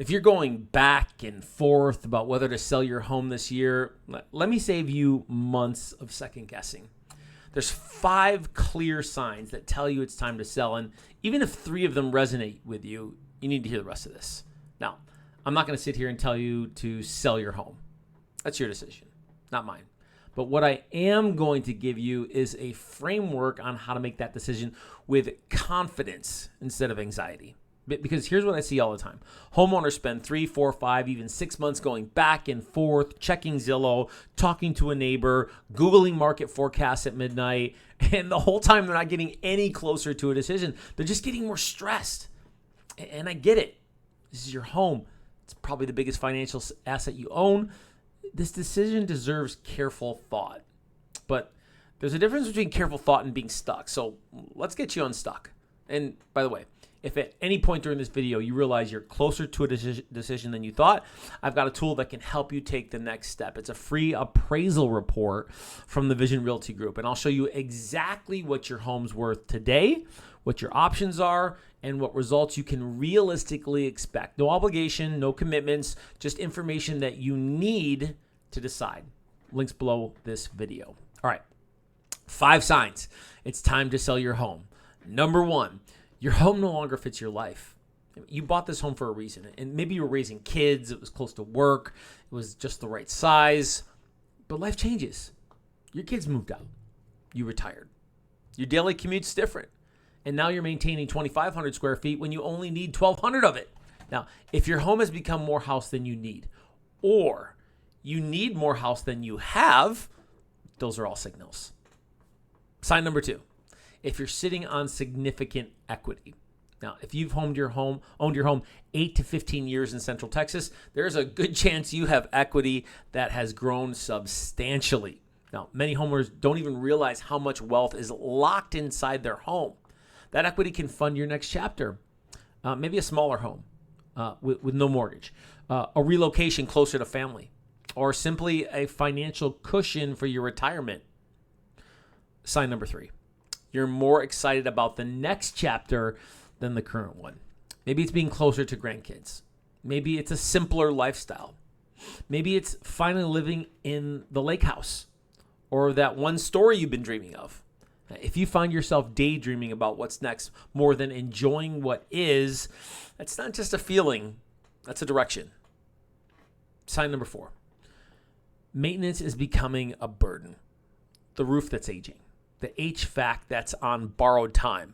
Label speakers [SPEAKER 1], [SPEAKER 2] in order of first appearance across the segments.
[SPEAKER 1] If you're going back and forth about whether to sell your home this year, let me save you months of second guessing. There's 5 clear signs that tell you it's time to sell, and even if 3 of them resonate with you, you need to hear the rest of this. Now, I'm not going to sit here and tell you to sell your home. That's your decision, not mine. But what I am going to give you is a framework on how to make that decision with confidence instead of anxiety. Because here's what I see all the time. Homeowners spend 3, 4, 5, even 6 months going back and forth, checking Zillow, talking to a neighbor, Googling market forecasts at midnight, and the whole time they're not getting any closer to a decision. They're just getting more stressed. And I get it. This is your home. It's probably the biggest financial asset you own. This decision deserves careful thought. But there's a difference between careful thought and being stuck. So let's get you unstuck. And by the way, if at any point during this video you realize you're closer to a decision than you thought, I've got a tool that can help you take the next step. It's a free appraisal report from the Vision Realty Group, and I'll show you exactly what your home's worth today, what your options are, and what results you can realistically expect. No obligation, no commitments, just information that you need to decide. Links below this video. All right, 5 signs it's time to sell your home. Number 1, your home no longer fits your life. You bought this home for a reason, and maybe you were raising kids, it was close to work, it was just the right size, but life changes. Your kids moved out, you retired. Your daily commute's different, and now you're maintaining 2,500 square feet when you only need 1,200 of it. Now, if your home has become more house than you need, or you need more house than you have, those are all signals. Sign number 2. If you're sitting on significant equity. Now, if you've owned your home 8 to 15 years in Central Texas, there's a good chance you have equity that has grown substantially. Now, many homeowners don't even realize how much wealth is locked inside their home. That equity can fund your next chapter. Maybe a smaller home with no mortgage, a relocation closer to family, or simply a financial cushion for your retirement. Sign number 3. You're more excited about the next chapter than the current one. Maybe it's being closer to grandkids. Maybe it's a simpler lifestyle. Maybe it's finally living in the lake house or that one story you've been dreaming of. If you find yourself daydreaming about what's next more than enjoying what is, that's not just a feeling, that's a direction. Sign number 4. Maintenance is becoming a burden. The roof that's aging. The HVAC that's on borrowed time.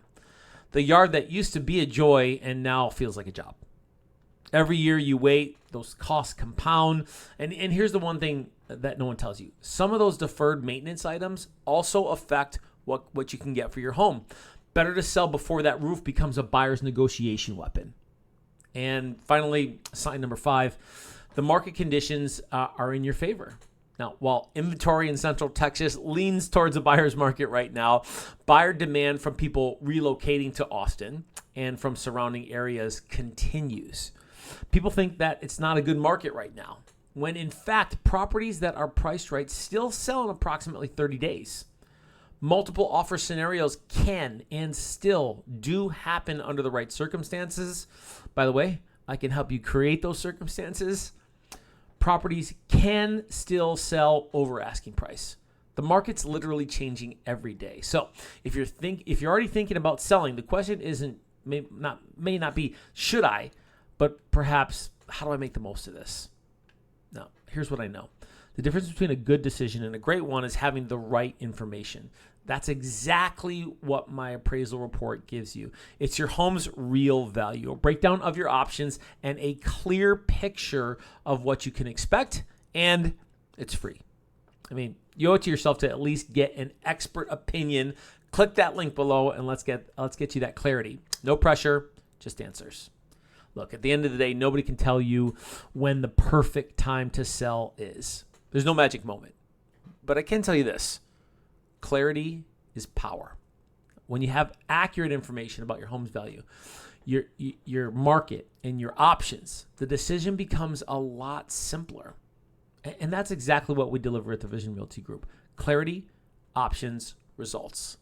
[SPEAKER 1] The yard that used to be a joy and now feels like a job. Every year you wait, those costs compound. And here's the one thing that no one tells you. Some of those deferred maintenance items also affect what you can get for your home. Better to sell before that roof becomes a buyer's negotiation weapon. And finally, sign number 5, the market conditions are in your favor. Now, while inventory in Central Texas leans towards a buyer's market right now, buyer demand from people relocating to Austin and from surrounding areas continues. People think that it's not a good market right now, when in fact, properties that are priced right still sell in approximately 30 days. Multiple offer scenarios can and still do happen under the right circumstances. By the way, I can help you create those circumstances. Properties can still sell over asking price. The market's literally changing every day. So if you're already thinking about selling, the question may not be should I, but perhaps how do I make the most of this? Now, here's what I know. The difference between a good decision and a great one is having the right information. That's exactly what my appraisal report gives you. It's your home's real value, a breakdown of your options, and a clear picture of what you can expect, and it's free. I mean, you owe it to yourself to at least get an expert opinion. Click that link below, and let's get you that clarity. No pressure, just answers. Look, at the end of the day, nobody can tell you when the perfect time to sell is. There's no magic moment. But I can tell you this. Clarity is power. When you have accurate information about your home's value, your market, and your options, the decision becomes a lot simpler. And that's exactly what we deliver at the Vision Realty Group. Clarity, options, results.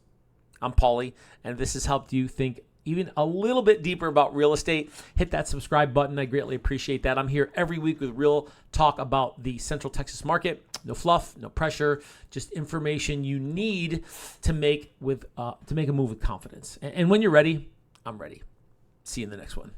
[SPEAKER 1] I'm Paulie, and this has helped you think even a little bit deeper about real estate, hit that subscribe button. I greatly appreciate that. I'm here every week with real talk about the Central Texas market. No fluff, no pressure, just information you need to make a move with confidence. And when you're ready, I'm ready. See you in the next one.